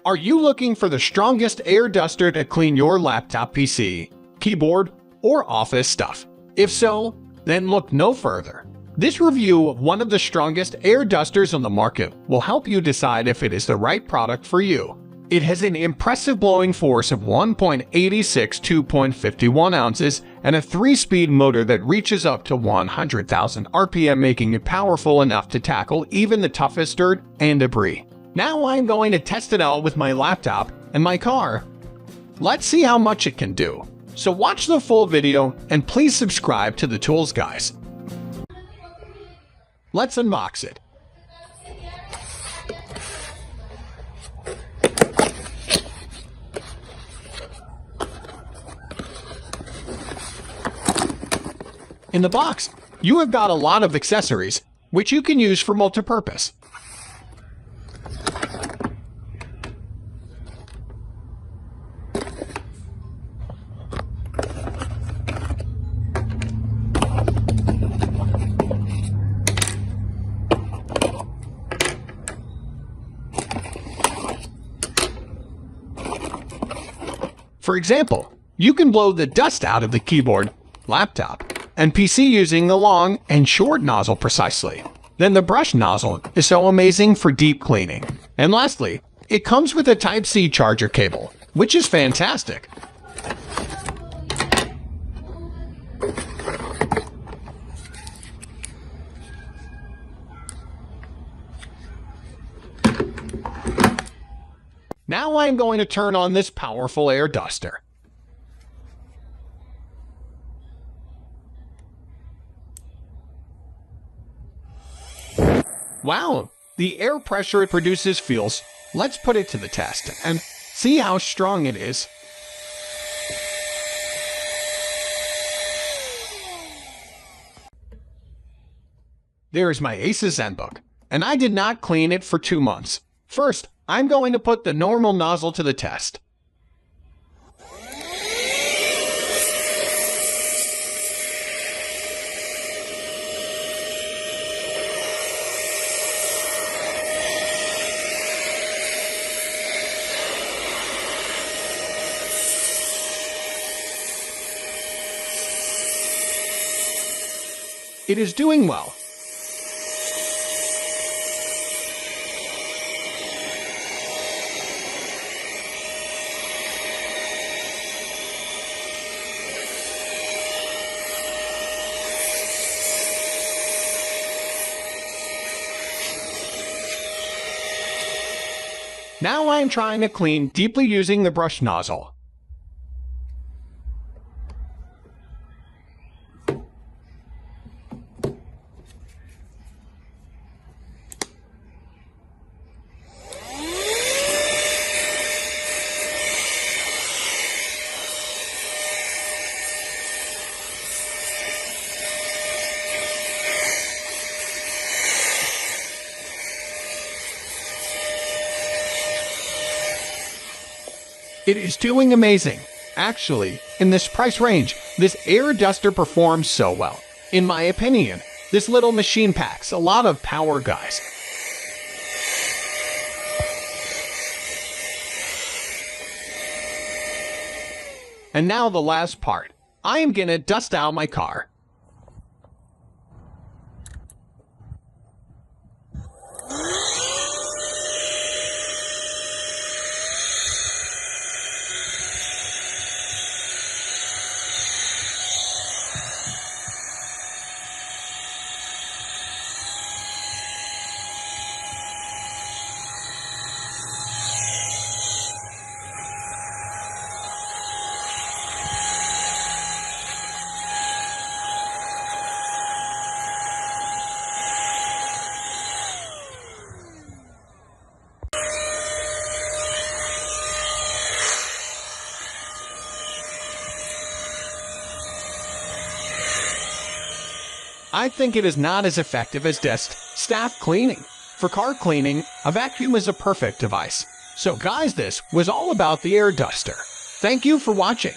Are you looking for the strongest air duster to clean your laptop, PC, keyboard, or office stuff? If so, then look no further. This review of one of the strongest air dusters on the market will help you decide if it is the right product for you. It has an impressive blowing force of 1.86 2.51 ounces and a 3-speed motor that reaches up to 100,000 RPM, making it powerful enough to tackle even the toughest dirt and debris. Now I'm going to test it out with my laptop and my car. Let's see how much it can do. So watch the full video and please subscribe to the tools, guys. Let's unbox it. In the box, you have got a lot of accessories, which you can use for multi-purpose. For example, you can blow the dust out of the keyboard, laptop, and PC using the long and short nozzle precisely. Then the brush nozzle is so amazing for deep cleaning. And lastly, it comes with a Type-C charger cable, which is fantastic. Now I'm going to turn on this powerful air duster. Wow, the air pressure it produces feels. Let's put it to the test and see how strong it is. There is my Aces Zenbook, and I did not clean it for 2 months. First, I'm going to put the normal nozzle to the test. It is doing well. Now I'm trying to clean deeply using the brush nozzle. It is doing amazing. Actually, in this price range, this air duster performs so well. In my opinion, this little machine packs a lot of power, guys. And now the last part. I am gonna dust out my car. I think it is not as effective as desk staff cleaning. For car cleaning, a vacuum is a perfect device. So guys, this was all about the air duster. Thank you for watching.